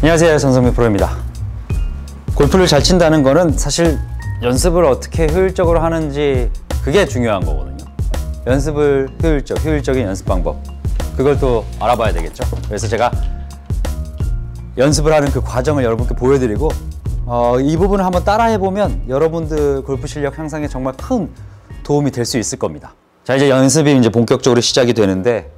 안녕하세요, 전성민 프로입니다. 골프를 잘 친다는 거는 사실 연습을 어떻게 효율적으로 하는지 그게 중요한 거거든요. 연습을 효율적인 연습 방법, 그걸 또 알아봐야 되겠죠. 그래서 제가 연습을 하는 그 과정을 여러분께 보여드리고 이 부분을 한번 따라해보면 여러분들 골프 실력 향상에 정말 큰 도움이 될 수 있을 겁니다. 자, 이제 연습이 이제 본격적으로 시작이 되는데,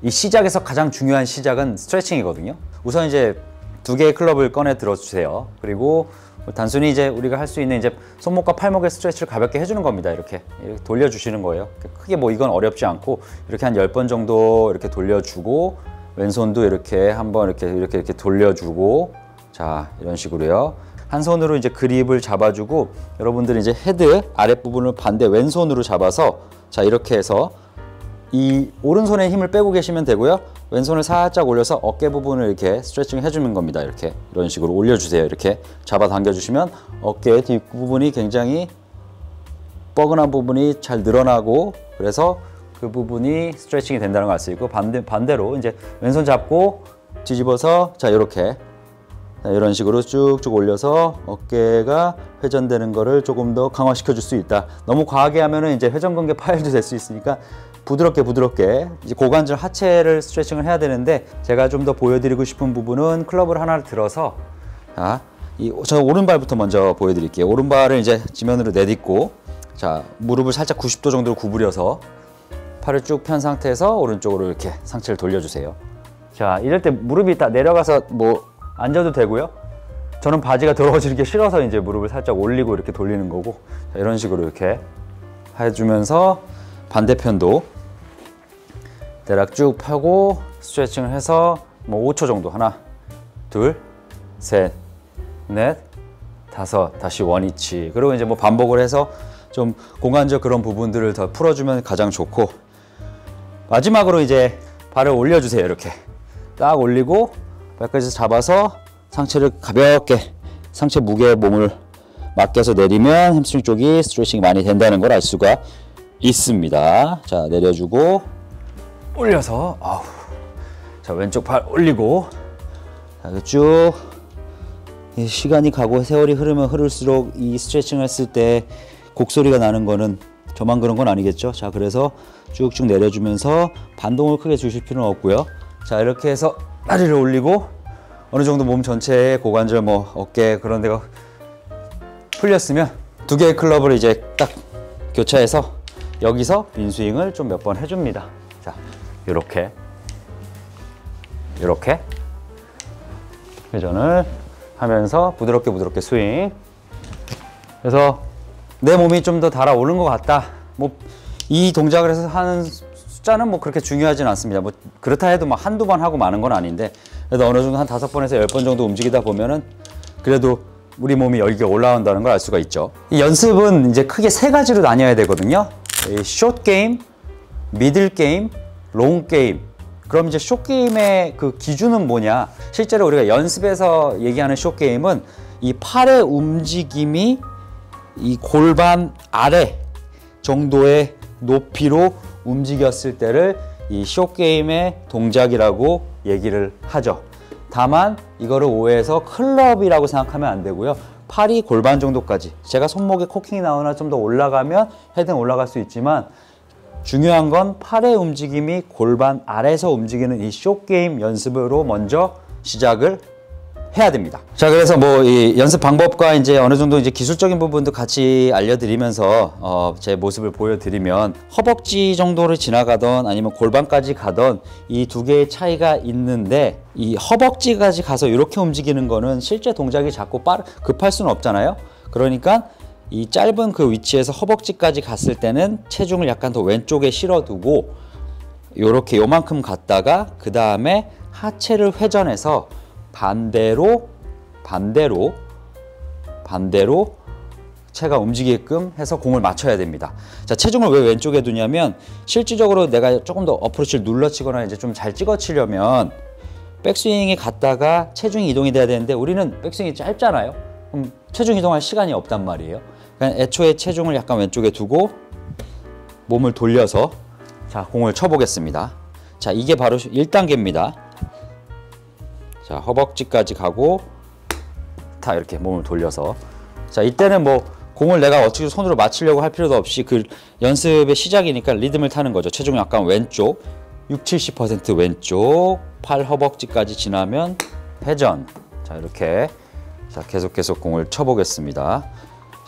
이 시작에서 가장 중요한 시작은 스트레칭이거든요. 우선 이제 두 개의 클럽을 꺼내 들어주세요. 그리고 단순히 이제 우리가 할 수 있는 이제 손목과 팔목의 스트레치를 가볍게 해주는 겁니다. 이렇게 돌려주시는 거예요. 크게 뭐 이건 어렵지 않고 이렇게 한 10번 정도 이렇게 돌려주고, 왼손도 이렇게 한번 이렇게 돌려주고, 자, 이런 식으로요. 한 손으로 이제 그립을 잡아주고, 여러분들이 이제 헤드 아랫부분을 반대 왼손으로 잡아서, 자, 이렇게 해서 이 오른손에 힘을 빼고 계시면 되고요. 왼손을 살짝 올려서 어깨 부분을 이렇게 스트레칭 해주는 겁니다. 이렇게 이런 식으로 올려주세요. 이렇게 잡아 당겨주시면 어깨 뒷부분이 굉장히 뻐근한 부분이 잘 늘어나고, 그래서 그 부분이 스트레칭이 된다는 걸 알 수 있고, 반대로 이제 왼손 잡고 뒤집어서, 자, 이렇게 이런 식으로 쭉쭉 올려서 어깨가 회전되는 거를 조금 더 강화시켜 줄 수 있다. 너무 과하게 하면은 이제 회전근개 파열도 될 수 있으니까 부드럽게 이제 고관절 하체를 스트레칭을 해야 되는데, 제가 좀 더 보여드리고 싶은 부분은 클럽을 하나를 들어서, 자, 저 오른발부터 먼저 보여드릴게요. 오른발을 이제 지면으로 내딛고, 자, 무릎을 살짝 90도 정도로 구부려서 팔을 쭉 편 상태에서 오른쪽으로 이렇게 상체를 돌려주세요. 자, 이럴 때 무릎이 딱 내려가서 뭐 앉아도 되고요. 저는 바지가 더러워지는 게 싫어서 이제 무릎을 살짝 올리고 이렇게 돌리는 거고, 자, 이런 식으로 이렇게 해주면서 반대편도 대략 쭉 펴고 스트레칭을 해서 뭐 5초 정도, 하나, 둘, 셋, 넷, 다섯, 다시 원위치. 그리고 이제 뭐 반복을 해서 좀 공간적 그런 부분들을 더 풀어주면 가장 좋고, 마지막으로 이제 발을 올려주세요. 이렇게 딱 올리고 발끝에서 잡아서 상체를 가볍게, 상체 무게에 몸을 맡겨서 내리면 햄스트링 쪽이 스트레칭이 많이 된다는 걸 알 수가 있습니다. 자, 내려주고 올려서, 자, 왼쪽 발 올리고, 자, 쭉 시간이 가고 세월이 흐르면 흐를수록 이 스트레칭을 했을 때 곡소리가 나는 거는 저만 그런 건 아니겠죠. 자, 그래서 쭉쭉 내려주면서 반동을 크게 주실 필요는 없고요. 자, 이렇게 해서 다리를 올리고 어느 정도 몸 전체에 고관절, 뭐 어깨 그런 데가 풀렸으면 두 개의 클럽을 이제 딱 교차해서 여기서 인스윙을 좀 몇 번 해줍니다. 자, 이렇게 회전을 하면서 부드럽게 스윙. 그래서 내 몸이 좀 더 달아오른 것 같다. 뭐 이 동작을 해서 하는 숫자는 뭐 그렇게 중요하진 않습니다. 뭐 그렇다 해도 막 한두 번 하고 마는 건 아닌데, 그래도 어느 정도 한 5번에서 10번 정도 움직이다 보면은 그래도 우리 몸이 열기가 올라온다는 걸 알 수가 있죠. 이 연습은 이제 크게 세 가지로 나뉘어야 되거든요. 숏 게임, 미들 게임, 롱 게임. 그럼 이제 숏 게임의 그 기준은 뭐냐? 실제로 우리가 연습에서 얘기하는 숏 게임은 이 팔의 움직임이 이 골반 아래 정도의 높이로 움직였을 때를 이 숏 게임의 동작이라고 얘기를 하죠. 다만 이거를 오해해서 클럽이라고 생각하면 안 되고요. 팔이 골반 정도까지, 제가 손목에 코킹이 나오나 좀 더 올라가면 헤드는 올라갈 수 있지만, 중요한 건 팔의 움직임이 골반 아래에서 움직이는 이 숏 게임 연습으로 먼저 시작을 해야 됩니다. 자, 그래서 뭐 이 연습 방법과 이제 어느 정도 이제 기술적인 부분도 같이 알려드리면서 제 모습을 보여드리면, 허벅지 정도를 지나가던 아니면 골반까지 가던 이 두 개의 차이가 있는데, 이 허벅지까지 가서 이렇게 움직이는 거는 실제 동작이 자꾸 급할 수는 없잖아요. 그러니까 이 짧은 그 위치에서 허벅지까지 갔을 때는 체중을 약간 더 왼쪽에 실어두고 요렇게 요만큼 갔다가 그 다음에 하체를 회전해서 반대로 체가 움직이게끔 해서 공을 맞춰야 됩니다. 자, 체중을 왜 왼쪽에 두냐면, 실질적으로 내가 조금 더 어프로치를 눌러치거나 이제 좀 잘 찍어치려면 백스윙이 갔다가 체중이 이동이 돼야 되는데, 우리는 백스윙이 짧잖아요. 그럼 체중 이동할 시간이 없단 말이에요. 그러니까 애초에 체중을 약간 왼쪽에 두고 몸을 돌려서, 자, 공을 쳐보겠습니다. 자, 이게 바로 1단계입니다. 자, 허벅지까지 가고 다 이렇게 몸을 돌려서. 자, 이때는 뭐 공을 내가 어떻게 손으로 맞추려고 할 필요도 없이 그 연습의 시작이니까 리듬을 타는 거죠. 체중이 약간 왼쪽 60-70% 왼쪽 팔 허벅지까지 지나면 회전. 자, 이렇게 자 계속 공을 쳐보겠습니다.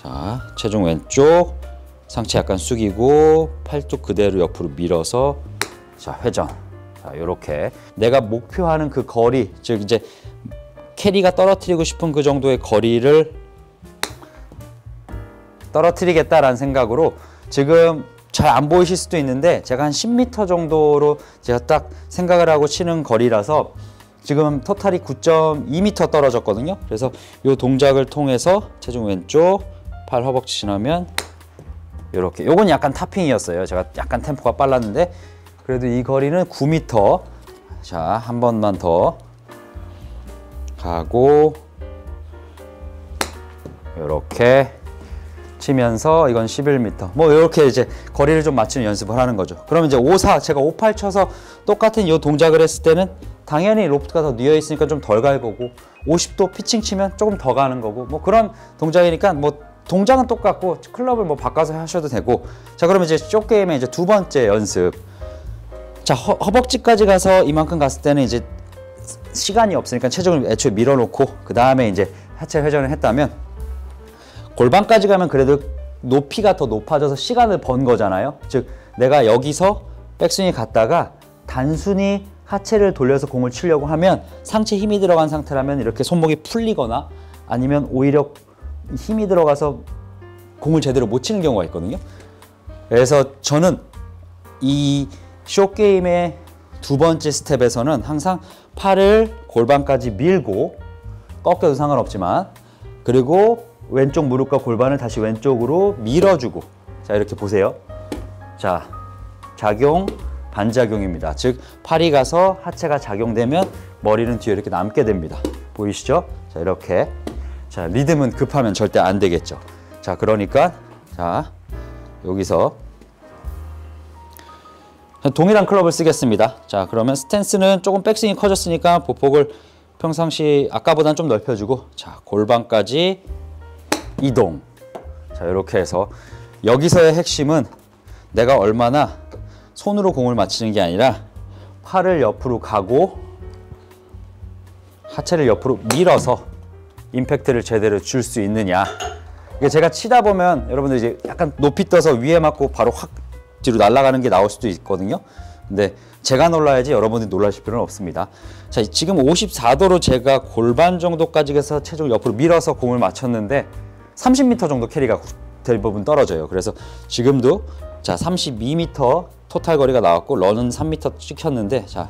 자, 체중 왼쪽 상체 약간 숙이고 팔뚝 그대로 옆으로 밀어서 자, 회전. 자, 요렇게 내가 목표하는 그 거리, 즉 이제 캐리가 떨어뜨리고 싶은 그 정도의 거리를 떨어뜨리겠다라는 생각으로, 지금 잘 안 보이실 수도 있는데 제가 한 10m 정도로 제가 딱 생각을 하고 치는 거리라서 지금 토탈이 9.2m 떨어졌거든요. 그래서 이 동작을 통해서 체중 왼쪽 팔 허벅지 지나면 이렇게, 요건 약간 타핑이었어요. 제가 약간 템포가 빨랐는데 그래도 이 거리는 9m. 자, 한 번만 더 가고 이렇게 치면서 이건 11m. 뭐 이렇게 이제 거리를 좀 맞추는 연습을 하는 거죠. 그러면 이제 5-4, 제가 5-8 쳐서 똑같은 이 동작을 했을 때는 당연히 로프트가 더 뉘어 있으니까 좀 덜 갈 거고, 50도 피칭 치면 조금 더 가는 거고, 뭐 그런 동작이니까 뭐 동작은 똑같고 클럽을 뭐 바꿔서 하셔도 되고. 자, 그러면 이제 숏게임의 이제 두 번째 연습. 자, 허벅지까지 가서 이만큼 갔을 때는 이제 시간이 없으니까 체중을 애초에 밀어놓고 그 다음에 이제 하체 회전을 했다면, 골반까지 가면 그래도 높이가 더 높아져서 시간을 번 거잖아요. 즉 내가 여기서 백스윙이 갔다가 단순히 하체를 돌려서 공을 치려고 하면 상체 힘이 들어간 상태라면 이렇게 손목이 풀리거나 아니면 오히려 힘이 들어가서 공을 제대로 못 치는 경우가 있거든요. 그래서 저는 이 숏게임의 두 번째 스텝에서는 항상 팔을 골반까지 밀고, 꺾여도 상관없지만, 그리고 왼쪽 무릎과 골반을 다시 왼쪽으로 밀어주고. 자, 이렇게 보세요. 자, 작용, 반작용입니다. 즉 팔이 가서 하체가 작용되면 머리는 뒤에 이렇게 남게 됩니다. 보이시죠? 자, 이렇게. 자, 리듬은 급하면 절대 안 되겠죠. 자, 그러니까 자, 여기서 동일한 클럽을 쓰겠습니다. 자, 그러면 스탠스는 조금 백스윙이 커졌으니까 보폭을 평상시 아까보다는 좀 넓혀주고, 자, 골반까지 이동. 자, 이렇게 해서 여기서의 핵심은 내가 얼마나 손으로 공을 맞히는 게 아니라 팔을 옆으로 가고 하체를 옆으로 밀어서 임팩트를 제대로 줄 수 있느냐. 이게 제가 치다 보면 여러분들 이제 약간 높이 떠서 위에 맞고 바로 확 뒤로 날아가는 게 나올 수도 있거든요. 근데 제가 놀라야지 여러분들이 놀라실 필요는 없습니다. 자, 지금 54도로 제가 골반 정도까지 해서 체중을 옆으로 밀어서 공을 맞췄는데 30m 정도 캐리가 대부분 떨어져요. 그래서 지금도 자, 32m 토탈 거리가 나왔고 런은 3m 찍혔는데, 자,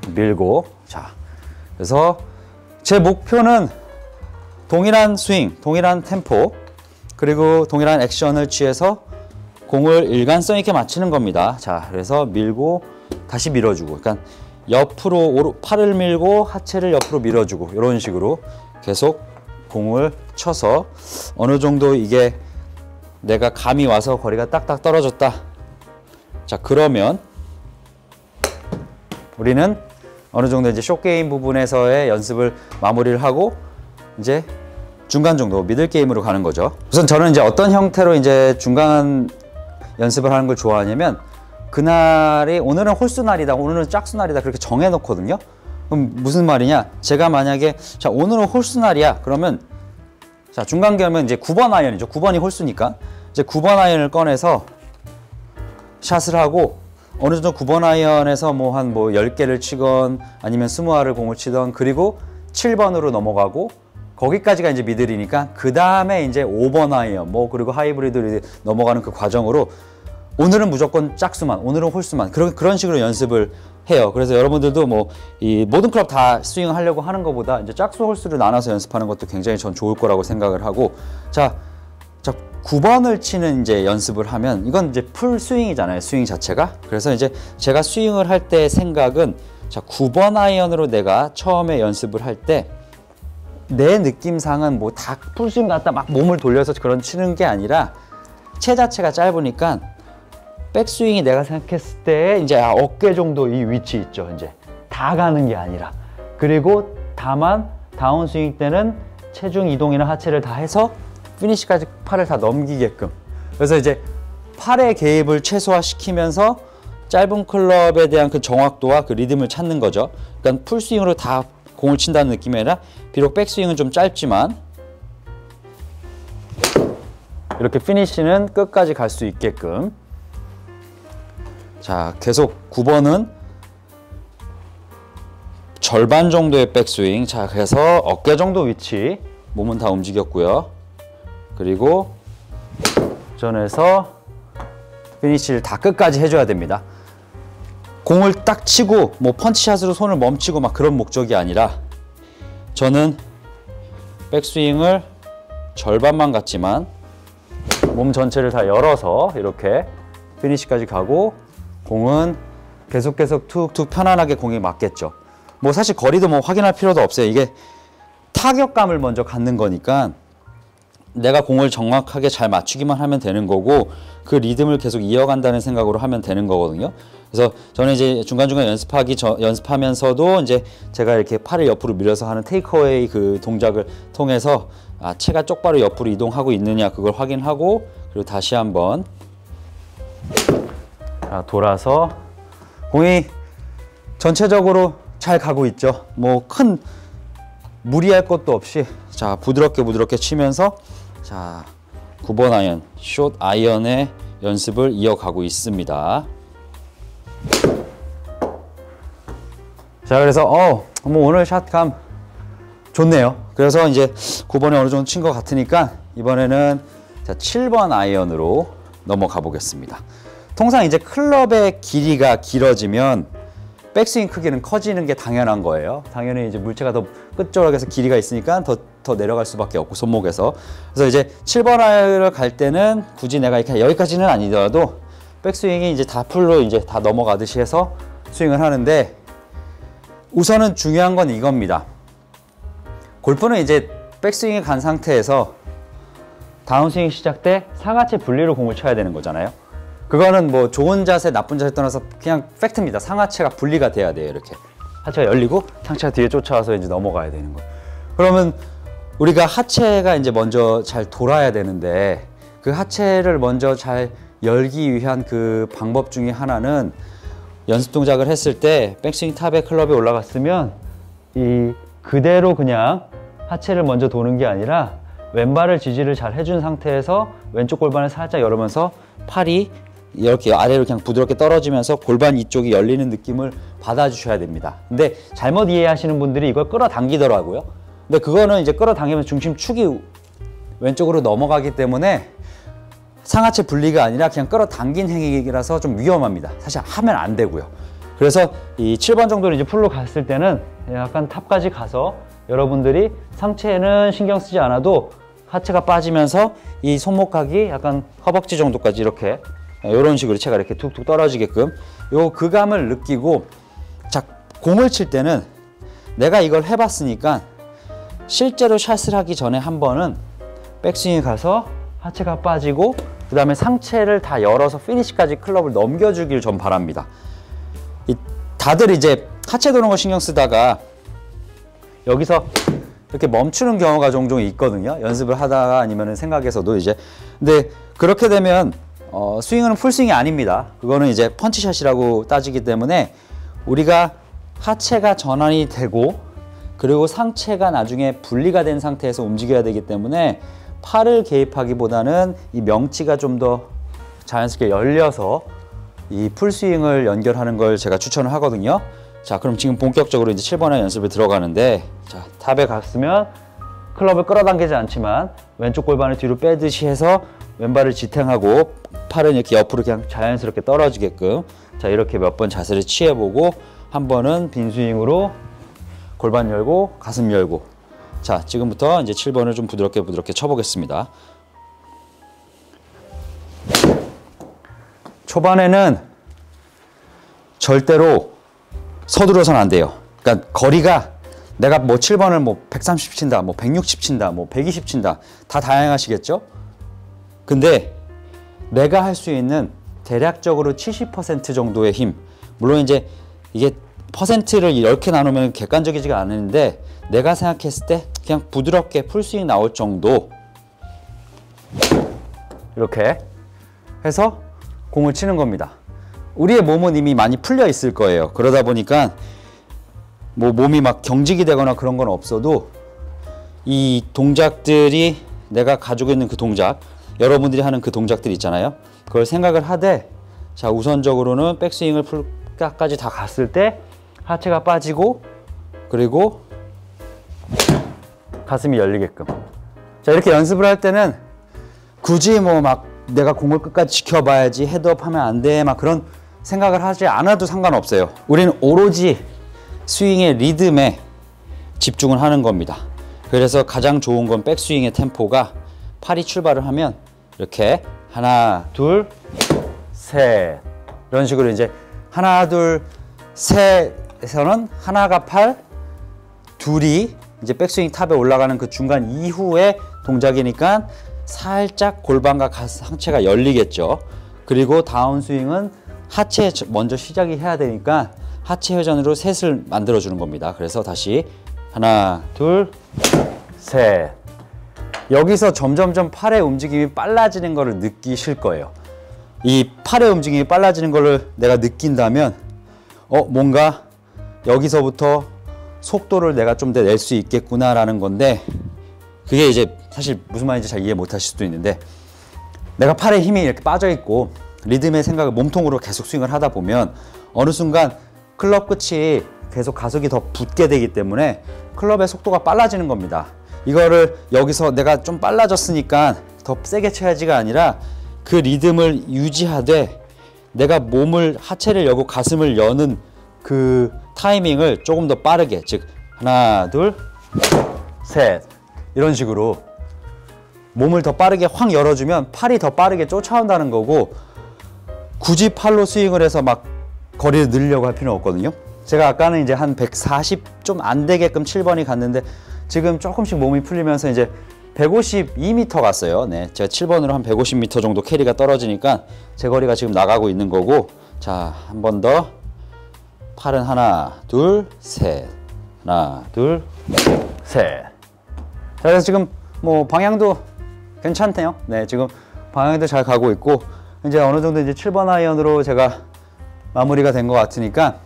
밀고. 자, 그래서 제 목표는 동일한 스윙, 동일한 템포, 그리고 동일한 액션을 취해서 공을 일관성 있게 맞추는 겁니다. 자, 그래서 밀고 다시 밀어주고, 그러니까 옆으로 팔을 밀고 하체를 옆으로 밀어주고, 이런 식으로 계속 공을 쳐서 어느 정도 이게 내가 감이 와서 거리가 딱딱 떨어졌다. 자, 그러면 우리는 어느 정도 이제 숏게임 부분에서의 연습을 마무리를 하고 이제 중간 정도 미들 게임으로 가는 거죠. 우선 저는 이제 어떤 형태로 이제 중간 연습을 하는 걸 좋아하냐면, 그날이 오늘은 홀수 날이다, 오늘은 짝수 날이다, 그렇게 정해 놓거든요. 그럼 무슨 말이냐? 제가 만약에 자, 오늘은 홀수 날이야. 그러면 자, 중간 게임은 이제 9번 아이언이죠. 9번이 홀수니까 이제 9번 아이언을 꺼내서 샷을 하고, 어느 정도 9번 아이언에서 뭐 한 10개를 치건 아니면 20알을 공을 치던, 그리고 7번으로 넘어가고 거기까지가 이제 미들이니까 그 다음에 이제 5번 아이언 그리고 하이브리드로 넘어가는 그 과정으로 오늘은 무조건 짝수만, 오늘은 홀수만, 그런 식으로 연습을 해요. 그래서 여러분들도 뭐 이 모든 클럽 다 스윙을 하려고 하는 것보다 이제 짝수 홀수를 나눠서 연습하는 것도 굉장히 전 좋을 거라고 생각을 하고, 자 9번을 치는 이제 연습을 하면 이건 이제 풀 스윙이잖아요, 스윙 자체가. 그래서 이제 제가 스윙을 할 때 생각은, 자 9번 아이언으로 내가 처음에 연습을 할 때 내 느낌상은 뭐 다 풀스윙 갖다 막 몸을 돌려서 그런 치는 게 아니라, 채 자체가 짧으니까 백스윙이 내가 생각했을 때 이제 어깨 정도 이 위치 있죠. 이제 다 가는 게 아니라 그리고 다만 다운스윙 때는 체중 이동이나 하체를 다 해서 피니시까지 팔을 다 넘기게끔. 그래서 이제 팔의 개입을 최소화시키면서 짧은 클럽에 대한 그 정확도와 그 리듬을 찾는 거죠. 그러니까 풀스윙으로 다 공을 친다는 느낌이 아니라 비록 백스윙은 좀 짧지만 이렇게 피니시는 끝까지 갈 수 있게끔. 자, 계속 9번은 절반 정도의 백스윙. 자, 그래서 어깨 정도 위치 몸은 다 움직였고요. 그리고 전에서 피니시를 다 끝까지 해줘야 됩니다. 공을 딱 치고 뭐 펀치샷으로 손을 멈추고 막 그런 목적이 아니라 저는 백스윙을 절반만 갔지만 몸 전체를 다 열어서 이렇게 피니시까지 가고 공은 계속 툭툭 편안하게 공에 맞겠죠. 뭐 사실 거리도 뭐 확인할 필요도 없어요. 이게 타격감을 먼저 갖는 거니까 내가 공을 정확하게 잘 맞추기만 하면 되는 거고 그 리듬을 계속 이어간다는 생각으로 하면 되는 거거든요. 그래서 저는 이제 중간중간 연습하면서도 이제 제가 이렇게 팔을 옆으로 밀어서 하는 테이크어웨이 그 동작을 통해서 체가 똑바로 옆으로 이동하고 있느냐 그걸 확인하고 그리고 다시 한번 돌아서 공이 전체적으로 잘 가고 있죠. 뭐 큰 무리할 것도 없이 자 부드럽게 치면서 자 9번 아이언, 숏 아이언의 연습을 이어가고 있습니다. 자 그래서 뭐 오늘 샷감 좋네요. 그래서 이제 9번에 어느 정도 친 것 같으니까 이번에는 자 7번 아이언으로 넘어가 보겠습니다. 통상 이제 클럽의 길이가 길어지면 백스윙 크기는 커지는 게 당연한 거예요. 당연히 이제 물체가 더 끝조락에서 길이가 있으니까 더 내려갈 수밖에 없고 손목에서. 그래서 이제 7번 아이언을 갈 때는 굳이 내가 이렇게 여기까지는 아니더라도 백스윙이 이제 다 풀로 이제 다 넘어가듯이 해서 스윙을 하는데 우선은 중요한 건 이겁니다. 골프는 이제 백스윙에 간 상태에서 다운스윙 시작 때 상하체 분리로 공을 쳐야 되는 거잖아요. 그거는 뭐 좋은 자세, 나쁜 자세 떠나서 그냥 팩트입니다. 상하체가 분리가 돼야 돼요. 이렇게 하체가 열리고 상체가 뒤에 쫓아와서 이제 넘어가야 되는 거예요. 그러면 우리가 하체가 이제 먼저 잘 돌아야 되는데 그 하체를 먼저 잘 열기 위한 그 방법 중에 하나는 연습 동작을 했을 때 백스윙 탑에 클럽이 올라갔으면 이 그대로 그냥 하체를 먼저 도는 게 아니라 왼발을 지지를 잘 해준 상태에서 왼쪽 골반을 살짝 열으면서 팔이 이렇게 아래로 그냥 부드럽게 떨어지면서 골반 이쪽이 열리는 느낌을 받아주셔야 됩니다. 근데 잘못 이해하시는 분들이 이걸 끌어당기더라고요. 근데 그거는 이제 끌어당기면 중심축이 왼쪽으로 넘어가기 때문에 상하체 분리가 아니라 그냥 끌어당긴 행위라서 좀 위험합니다. 사실 하면 안 되고요. 그래서 이 7번 정도로 이제 풀로 갔을 때는 약간 탑까지 가서 여러분들이 상체는 신경 쓰지 않아도 하체가 빠지면서 이 손목각이 약간 허벅지 정도까지 이렇게 이런 식으로 체가 이렇게 툭툭 떨어지게끔 요 그 감을 느끼고 자 공을 칠 때는 내가 이걸 해봤으니까 실제로 샷을 하기 전에 한 번은 백스윙에 가서 하체가 빠지고 그 다음에 상체를 다 열어서 피니시까지 클럽을 넘겨주길 전 바랍니다. 다들 이제 하체 도는 거 신경 쓰다가 여기서 이렇게 멈추는 경우가 종종 있거든요. 연습을 하다가 아니면 생각에서도 이제. 근데 그렇게 되면 스윙은 풀스윙이 아닙니다. 그거는 이제 펀치샷이라고 따지기 때문에 우리가 하체가 전환이 되고 그리고 상체가 나중에 분리가 된 상태에서 움직여야 되기 때문에 팔을 개입하기보다는 이 명치가 좀 더 자연스럽게 열려서 이 풀스윙을 연결하는 걸 제가 추천을 하거든요. 자 그럼 지금 본격적으로 이제 7번의 연습을 들어가는데 자 탑에 갔으면 클럽을 끌어당기지 않지만 왼쪽 골반을 뒤로 빼듯이 해서 왼발을 지탱하고 팔은 이렇게 옆으로 그냥 자연스럽게 떨어지게끔 자 이렇게 몇 번 자세를 취해보고 한 번은 빈스윙으로 골반 열고 가슴 열고 자 지금부터 이제 7번을 좀 부드럽게 쳐보겠습니다. 초반에는 절대로 서두르서는 안 돼요. 그러니까 거리가 내가 뭐 7번을 뭐 130 친다, 뭐 160 친다, 뭐 120 친다 다 다양하시겠죠? 근데 내가 할 수 있는 대략적으로 70% 정도의 힘 물론 이제 이게 퍼센트를 이렇게 나누면 객관적이지가 않은데 내가 생각했을 때 그냥 부드럽게 풀스윙 나올 정도 이렇게 해서 공을 치는 겁니다. 우리의 몸은 이미 많이 풀려 있을 거예요. 그러다 보니까 뭐 몸이 막 경직이 되거나 그런 건 없어도 이 동작들이 내가 가지고 있는 그 동작, 여러분들이 하는 그 동작들 있잖아요. 그걸 생각을 하되 자 우선적으로는 백스윙을 풀까지 다 갔을 때 하체가 빠지고 그리고 가슴이 열리게끔. 자 이렇게 연습을 할 때는 굳이 뭐 막 내가 공을 끝까지 지켜봐야지 헤드업 하면 안 돼 막 그런 생각을 하지 않아도 상관없어요. 우리는 오로지 스윙의 리듬에 집중을 하는 겁니다. 그래서 가장 좋은 건 백스윙의 템포가 팔이 출발을 하면 이렇게 하나 둘 셋 이런 식으로 이제 하나 둘 셋에서는 하나가 팔 둘이 이제 백스윙 탑에 올라가는 그 중간 이후의 동작이니까 살짝 골반과 상체가 열리겠죠. 그리고 다운스윙은 하체 먼저 시작이 해야 되니까 하체 회전으로 셋을 만들어 주는 겁니다. 그래서 다시 하나 둘 셋. 여기서 점점점 팔의 움직임이 빨라지는 것을 느끼실 거예요. 이 팔의 움직임이 빨라지는 것을 내가 느낀다면 뭔가 여기서부터 속도를 내가 좀 더 낼 수 있겠구나 라는 건데 그게 이제 사실 무슨 말인지 잘 이해 못 하실 수도 있는데 내가 팔에 힘이 이렇게 빠져 있고 리듬의 생각을 몸통으로 계속 스윙을 하다 보면 어느 순간 클럽 끝이 계속 가속이 더 붙게 되기 때문에 클럽의 속도가 빨라지는 겁니다. 이거를 여기서 내가 좀 빨라졌으니까 더 세게 쳐야지가 아니라 그 리듬을 유지하되 내가 몸을 하체를 열고 가슴을 여는 그 타이밍을 조금 더 빠르게 즉 하나 둘 셋 이런 식으로 몸을 더 빠르게 확 열어주면 팔이 더 빠르게 쫓아온다는 거고 굳이 팔로 스윙을 해서 막 거리를 늘리려고 할 필요는 없거든요. 제가 아까는 이제 한 140 좀 안 되게끔 7번이 갔는데 지금 조금씩 몸이 풀리면서 이제 152m 갔어요. 네, 제가 7번으로 한 150m 정도 캐리가 떨어지니까 제 거리가 지금 나가고 있는 거고 자, 한 번 더 팔은 하나, 둘, 셋 하나, 둘, 셋 자, 그래서 지금 뭐 방향도 괜찮네요. 네, 지금 방향도 잘 가고 있고 이제 어느 정도 이제 7번 아이언으로 제가 마무리가 된 것 같으니까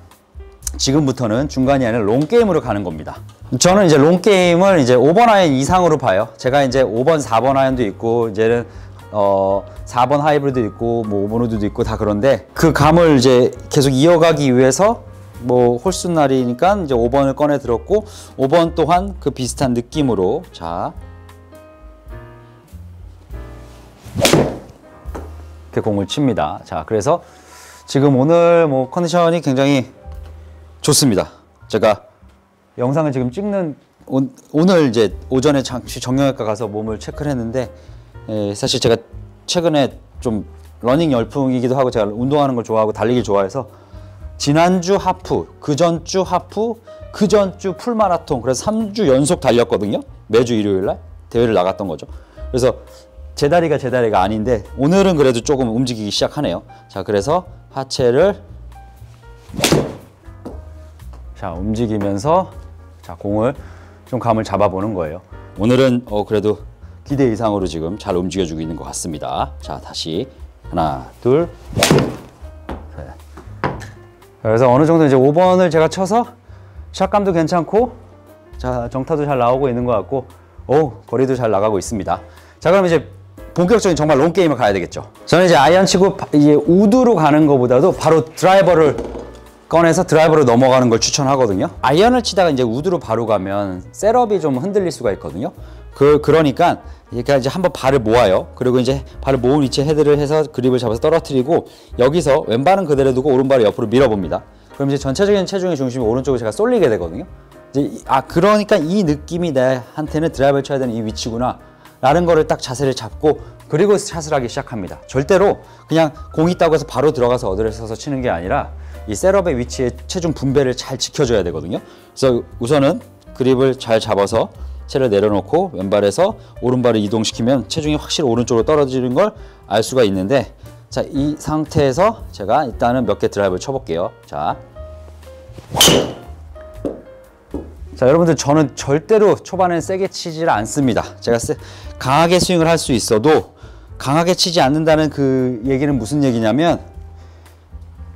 지금부터는 중간이 아니라 롱게임으로 가는 겁니다. 저는 이제 롱게임을 이제 5번 아이언 이상으로 봐요. 제가 이제 5번, 4번 아이언도 있고 이제는 4번 하이브리드 있고 뭐 5번 우드도 있고 다 그런데 그 감을 이제 계속 이어가기 위해서 뭐 홀수날이니까 이제 5번을 꺼내 들었고 5번 또한 그 비슷한 느낌으로 자 이렇게 공을 칩니다. 자 그래서 지금 오늘 뭐 컨디션이 굉장히 좋습니다. 제가 영상을 지금 찍는 오늘 이제 오전에 잠시 정형외과 가서 몸을 체크를 했는데 사실 제가 최근에 좀 러닝 열풍이기도 하고 제가 운동하는 걸 좋아하고 달리기 좋아해서 지난주 하프, 그 전주 하프, 그 전주 풀마라톤 그래서 3주 연속 달렸거든요. 매주 일요일날 대회를 나갔던 거죠. 그래서 제 다리가 아닌데 오늘은 그래도 조금 움직이기 시작하네요. 자 그래서 하체를 자 움직이면서 자 공을 좀 감을 잡아보는 거예요. 오늘은 그래도 기대 이상으로 지금 잘 움직여주고 있는 것 같습니다. 자 다시 하나 둘 셋. 그래서 어느 정도 이제 5번을 제가 쳐서 샷감도 괜찮고 자 정타도 잘 나오고 있는 것 같고 거리도 잘 나가고 있습니다. 자 그럼 이제 본격적인 정말 롱게임을 가야 되겠죠. 저는 이제 아이언 치고 이제 우드로 가는 것보다도 바로 드라이버를 꺼내서 드라이버로 넘어가는 걸 추천하거든요. 아이언을 치다가 이제 우드로 바로 가면 셋업이 좀 흔들릴 수가 있거든요. 그러니까 이제 한번 발을 모아요. 그리고 이제 발을 모은 위치에 헤드를 해서 그립을 잡아서 떨어뜨리고 여기서 왼발은 그대로 두고 오른발을 옆으로 밀어봅니다. 그럼 이제 전체적인 체중의 중심이 오른쪽으로 제가 쏠리게 되거든요. 이제 그러니까 이 느낌이 나한테는 드라이버를 쳐야 되는 이 위치구나 라는 거를 딱 자세를 잡고 그리고 샷을 하기 시작합니다. 절대로 그냥 공 있다고 해서 바로 들어가서 어드레 서서 치는 게 아니라 이 셋업의 위치에 체중 분배를 잘 지켜줘야 되거든요. 그래서 우선은 그립을 잘 잡아서 채를 내려놓고 왼발에서 오른발을 이동시키면 체중이 확실히 오른쪽으로 떨어지는 걸 알 수가 있는데 자, 이 상태에서 제가 일단은 몇 개 드라이브를 쳐볼게요. 자, 자, 여러분들 저는 절대로 초반엔 세게 치질 않습니다. 제가 강하게 스윙을 할 수 있어도 강하게 치지 않는다는 그 얘기는 무슨 얘기냐면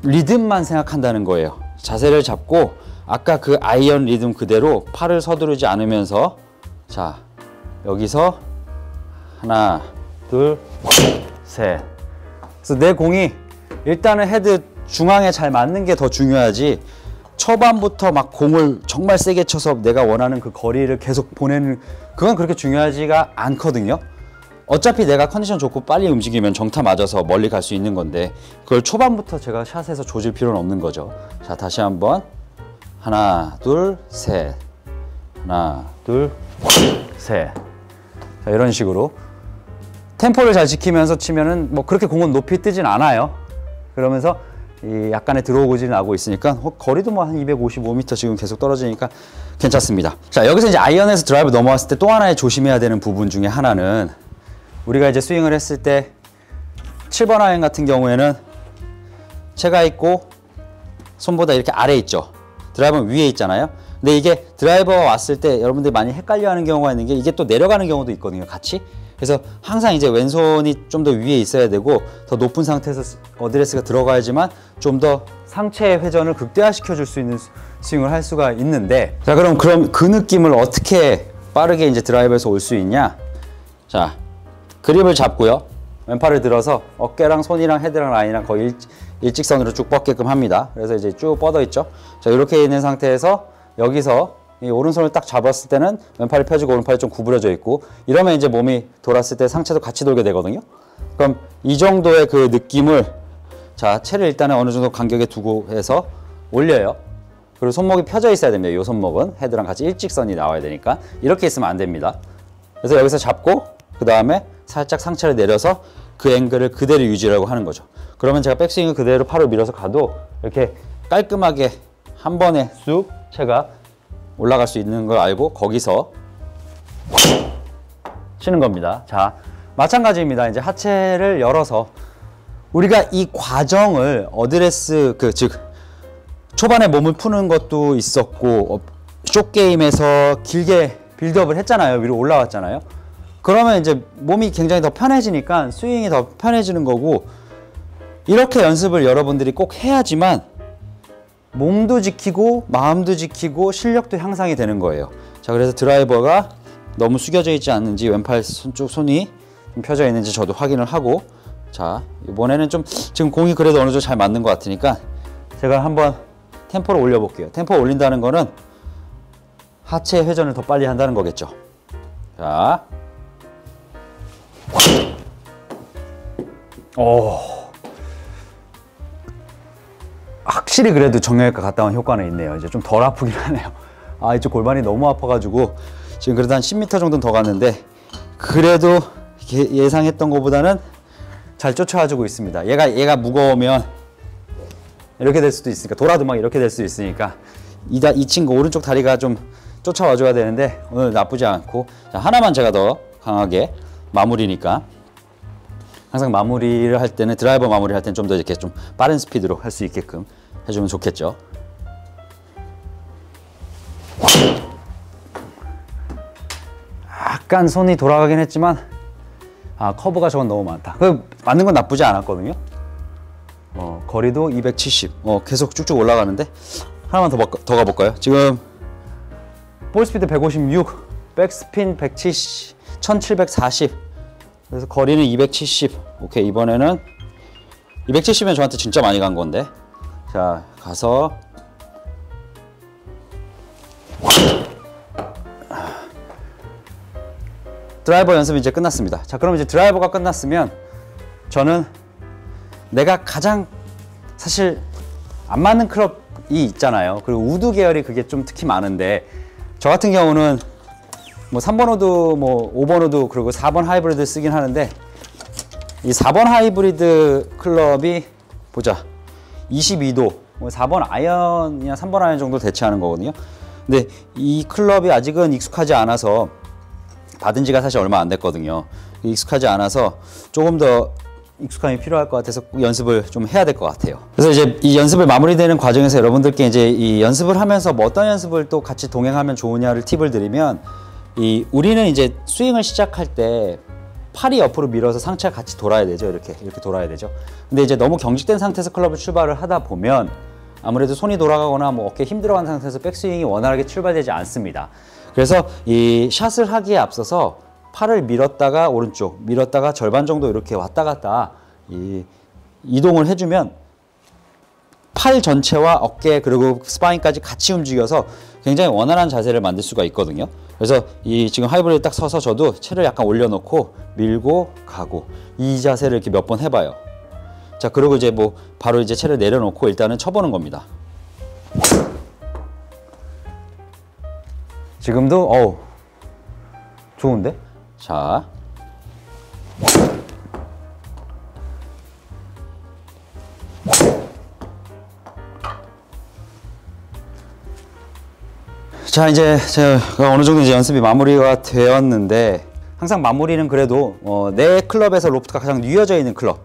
리듬만 생각한다는 거예요. 자세를 잡고 아까 그 아이언 리듬 그대로 팔을 서두르지 않으면서 자, 여기서 하나, 둘, 셋. 그래서 내 공이 일단은 헤드 중앙에 잘 맞는 게 더 중요하지 초반부터 막 공을 정말 세게 쳐서 내가 원하는 그 거리를 계속 보내는 그건 그렇게 중요하지가 않거든요. 어차피 내가 컨디션 좋고 빨리 움직이면 정타 맞아서 멀리 갈 수 있는 건데 그걸 초반부터 제가 샷에서 조질 필요는 없는 거죠. 자, 다시 한번 하나, 둘, 셋. 하나, 둘, 셋. 자, 이런 식으로 템포를 잘 지키면서 치면은 뭐 그렇게 공은 높이 뜨진 않아요. 그러면서 이 약간의 드로우질이 나고 있으니까 거리도 뭐 한 255m 지금 계속 떨어지니까 괜찮습니다. 자, 여기서 이제 아이언에서 드라이브 넘어왔을 때 또 하나의 조심해야 되는 부분 중에 하나는 우리가 이제 스윙을 했을 때 7번 아이언 같은 경우에는 채가 있고 손보다 이렇게 아래에 있죠. 드라이버는 위에 있잖아요. 근데 이게 드라이버가 왔을 때 여러분들이 많이 헷갈려하는 경우가 있는 게 이게 또 내려가는 경우도 있거든요, 같이. 그래서 항상 이제 왼손이 좀 더 위에 있어야 되고 더 높은 상태에서 어드레스가 들어가야지만 좀 더 상체의 회전을 극대화시켜 줄 수 있는 스윙을 할 수가 있는데 자, 그럼 그 느낌을 어떻게 빠르게 이제 드라이버에서 올 수 있냐? 자, 그립을 잡고요. 왼팔을 들어서 어깨랑 손이랑 헤드랑 라인이랑 거의 일직선으로 쭉 뻗게끔 합니다. 그래서 이제 쭉 뻗어 있죠. 자, 이렇게 있는 상태에서 여기서 이 오른손을 딱 잡았을 때는 왼팔이 펴지고 오른팔이 좀 구부려져 있고 이러면 이제 몸이 돌았을 때 상체도 같이 돌게 되거든요. 그럼 이 정도의 그 느낌을 자, 채를 일단은 어느 정도 간격에 두고 해서 올려요. 그리고 손목이 펴져 있어야 됩니다. 이 손목은 헤드랑 같이 일직선이 나와야 되니까 이렇게 있으면 안 됩니다. 그래서 여기서 잡고 그 다음에 살짝 상체를 내려서 그 앵글을 그대로 유지하려고 하는 거죠. 그러면 제가 백스윙을 그대로 팔을 밀어서 가도 이렇게 깔끔하게 한 번에 쑥 채가 올라갈 수 있는 걸 알고 거기서 치는 겁니다. 자, 마찬가지입니다. 이제 하체를 열어서 우리가 이 과정을 어드레스 즉 초반에 몸을 푸는 것도 있었고 숏게임에서 길게 빌드업을 했잖아요. 위로 올라왔잖아요. 그러면 이제 몸이 굉장히 더 편해지니까 스윙이 더 편해지는 거고 이렇게 연습을 여러분들이 꼭 해야지만 몸도 지키고 마음도 지키고 실력도 향상이 되는 거예요. 자, 그래서 드라이버가 너무 숙여져 있지 않는지 왼팔 쪽 손이 좀 펴져 있는지 저도 확인을 하고 자, 이번에는 좀 지금 공이 그래도 어느 정도 잘 맞는 것 같으니까 제가 한번 템포를 올려 볼게요. 템포 올린다는 거는 하체 회전을 더 빨리 한다는 거겠죠. 자, 확실히 그래도 정형외과 갔다 온 효과는 있네요. 이제 좀 덜 아프긴 하네요. 아, 이쪽 골반이 너무 아파가지고 지금 그래도 한 10m 정도는 더 갔는데 그래도 예상했던 것보다는 잘 쫓아와주고 있습니다. 얘가 무거우면 이렇게 될 수도 있으니까 돌아도 막 이렇게 될 수 있으니까 이 친구 오른쪽 다리가 좀 쫓아와줘야 되는데 오늘 나쁘지 않고 자, 하나만 제가 더 강하게 마무리니까 항상 마무리를 할 때는 드라이버 마무리를 할 때는 좀 더 이렇게 좀 빠른 스피드로 할 수 있게끔 해주면 좋겠죠. 약간 손이 돌아가긴 했지만 커브가 저건 너무 많다. 맞는 건 나쁘지 않았거든요. 거리도 270 계속 쭉쭉 올라가는데 하나만 더 가볼까요? 지금 볼 스피드 156 백스핀 170 1740 그래서 거리는 270 오케이. 이번에는 270면 저한테 진짜 많이 간 건데 자, 가서 드라이버 연습이 이제 끝났습니다. 자, 그럼 이제 드라이버가 끝났으면 저는 내가 가장 사실 안 맞는 클럽이 있잖아요. 그리고 우드 계열이 그게 좀 특히 많은데 저 같은 경우는 뭐 3번 우드, 뭐 5번 우드 그리고 4번 하이브리드 쓰긴 하는데 이 4번 하이브리드 클럽이 보자 22도 4번 아이언이나 3번 아이언 정도 대체하는 거거든요. 근데 이 클럽이 아직은 익숙하지 않아서 받은 지가 사실 얼마 안 됐거든요. 익숙하지 않아서 조금 더 익숙함이 필요할 것 같아서 꼭 연습을 좀 해야 될 것 같아요. 그래서 이제 이 연습을 마무리되는 과정에서 여러분들께 이제 이 연습을 하면서 뭐 어떤 연습을 또 같이 동행하면 좋으냐를 팁을 드리면, 우리는 이제 스윙을 시작할 때 팔이 옆으로 밀어서 상체가 같이 돌아야 되죠. 이렇게 돌아야 되죠. 근데 이제 너무 경직된 상태에서 클럽을 출발을 하다 보면 아무래도 손이 돌아가거나 뭐 어깨에 힘 들어간 상태에서 백스윙이 원활하게 출발되지 않습니다. 그래서 이 샷을 하기에 앞서서 팔을 밀었다가 오른쪽, 밀었다가 절반 정도 이렇게 왔다 갔다 이동을 해주면 팔 전체와 어깨 그리고 스파인까지 같이 움직여서 굉장히 원활한 자세를 만들 수가 있거든요. 그래서 지금 하이브리드 딱 서서 저도 채를 약간 올려놓고 밀고 가고 이 자세를 이렇게 몇 번 해봐요. 자, 그리고 이제 뭐 바로 이제 채를 내려놓고 일단은 쳐보는 겁니다. 지금도 좋은데? 자, 이제 제가 어느 정도 이제 연습이 마무리가 되었는데, 항상 마무리는 그래도 내 클럽에서 로프트가 가장 뉘어져 있는 클럽,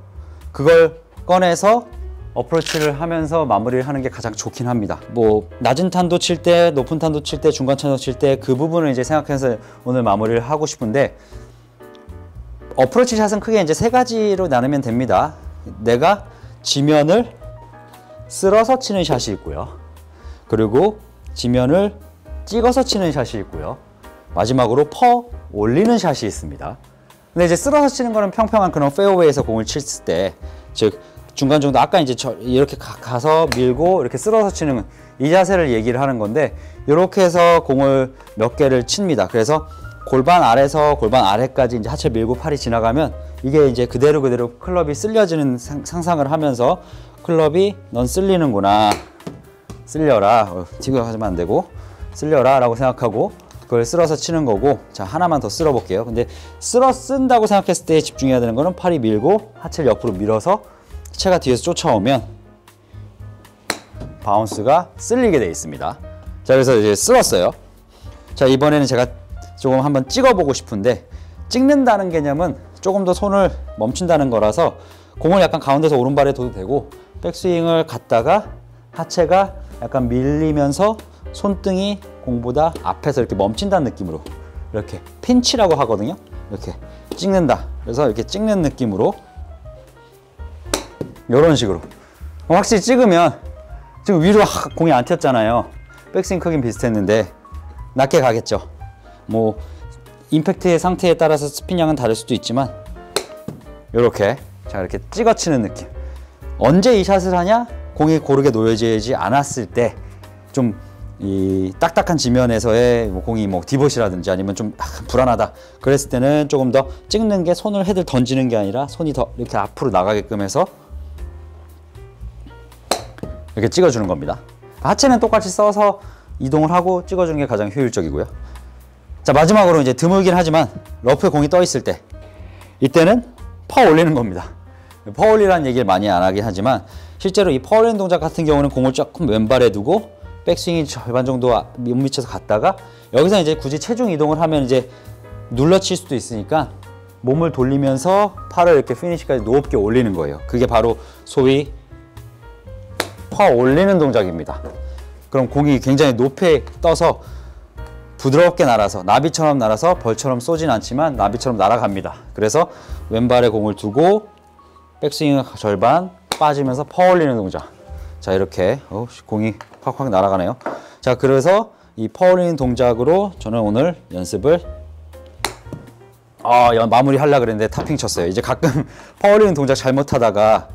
그걸 꺼내서 어프로치를 하면서 마무리를 하는 게 가장 좋긴 합니다. 뭐 낮은 탄도 칠 때, 높은 탄도 칠 때, 중간 탄도 칠 때 그 부분을 이제 생각해서 오늘 마무리를 하고 싶은데, 어프로치 샷은 크게 이제 세 가지로 나누면 됩니다. 내가 지면을 쓸어서 치는 샷이 있고요. 그리고 지면을 찍어서 치는 샷이 있고요. 마지막으로 퍼 올리는 샷이 있습니다. 근데 이제 쓸어서 치는 거는 평평한 그런 페어웨이에서 공을 칠 때, 즉 중간 정도, 아까 이제 이렇게 가서 밀고 이렇게 쓸어서 치는 이 자세를 얘기를 하는 건데, 이렇게 해서 공을 몇 개를 칩니다. 그래서 골반 아래에서 골반 아래까지 이제 하체 밀고 팔이 지나가면 이게 이제 그대로 클럽이 쓸려지는 상상을 하면서, 클럽이 넌 쓸리는구나, 쓸려라, 지금 하면 안 되고 쓸려라 라고 생각하고 그걸 쓸어서 치는 거고. 자, 하나만 더 쓸어 볼게요. 근데 쓴다고 생각했을 때 집중해야 되는 거는 팔이 밀고 하체를 옆으로 밀어서 채가 뒤에서 쫓아오면 바운스가 쓸리게 돼 있습니다. 자, 그래서 이제 쓸었어요. 자, 이번에는 제가 조금 한번 찍어보고 싶은데, 찍는다는 개념은 조금 더 손을 멈춘다는 거라서 공을 약간 가운데서 오른발에 둬도 되고, 백스윙을 갔다가 하체가 약간 밀리면서 손등이 공보다 앞에서 이렇게 멈춘다는 느낌으로, 이렇게 핀치라고 하거든요. 이렇게 찍는다. 그래서 이렇게 찍는 느낌으로 이런 식으로 확실히 찍으면, 지금 위로 공이 안 튀었잖아요. 백스윙 크긴 비슷했는데 낮게 가겠죠. 뭐 임팩트의 상태에 따라서 스핀량은 다를 수도 있지만, 이렇게 이렇게 찍어 치는 느낌. 언제 이 샷을 하냐? 공이 고르게 놓여지지 않았을 때, 좀 이 딱딱한 지면에서의 공이 뭐 디봇이라든지 아니면 좀 불안하다 그랬을 때는 조금 더 찍는 게, 손을 헤드 던지는 게 아니라 손이 더 이렇게 앞으로 나가게끔 해서 이렇게 찍어주는 겁니다. 하체는 똑같이 써서 이동을 하고 찍어주는 게 가장 효율적이고요. 자, 마지막으로 이제 드물긴 하지만 러프에 공이 떠 있을 때, 이때는 퍼 올리는 겁니다. 퍼 올리라는 얘기를 많이 안 하긴 하지만, 실제로 이 퍼 올리는 동작 같은 경우는 공을 조금 왼발에 두고 백스윙이 절반 정도 못 미쳐서 갔다가, 여기서 이제 굳이 체중 이동을 하면 이제 눌러칠 수도 있으니까 몸을 돌리면서 팔을 이렇게 피니시까지 높게 올리는 거예요. 그게 바로 소위 퍼 올리는 동작입니다. 그럼 공이 굉장히 높이 떠서 부드럽게 날아서, 나비처럼 날아서 벌처럼 쏘진 않지만 나비처럼 날아갑니다. 그래서 왼발에 공을 두고 백스윙 절반 빠지면서 퍼 올리는 동작. 자, 이렇게 공이 확 날아가네요. 자, 그래서 이 퍼 올리는 동작으로 저는 오늘 연습을 마무리 하려고 그랬는데 타핑 쳤어요. 이제 가끔 퍼 올리는 동작 잘못하다가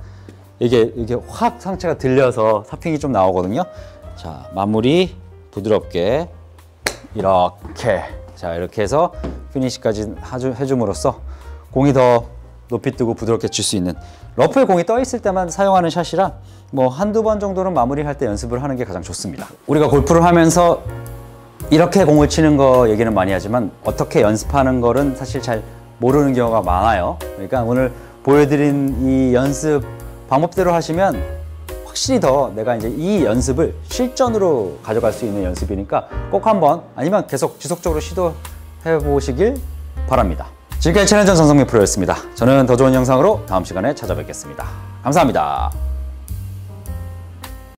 이게 확 상체가 들려서 타핑이 좀 나오거든요. 자, 마무리 부드럽게 이렇게, 자, 이렇게 해서 피니시까지 해줌으로써 공이 더 높이 뜨고 부드럽게 칠 수 있는, 러프에 공이 떠 있을 때만 사용하는 샷이라 뭐 한두 번 정도는 마무리할 때 연습을 하는 게 가장 좋습니다. 우리가 골프를 하면서 이렇게 공을 치는 거 얘기는 많이 하지만, 어떻게 연습하는 거는 사실 잘 모르는 경우가 많아요. 그러니까 오늘 보여드린 이 연습 방법대로 하시면 확실히 더 내가 이제 이 연습을 실전으로 가져갈 수 있는 연습이니까 꼭 한번, 아니면 계속 지속적으로 시도해 보시길 바랍니다. 지금까지 최현정 전성민 프로였습니다. 저는 더 좋은 영상으로 다음 시간에 찾아뵙겠습니다. 감사합니다.